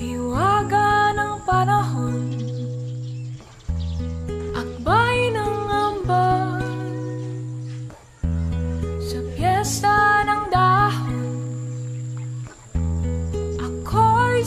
Hiwaga ng panahon, akbay ng ambon, sa piyesta ng dahon, ako'y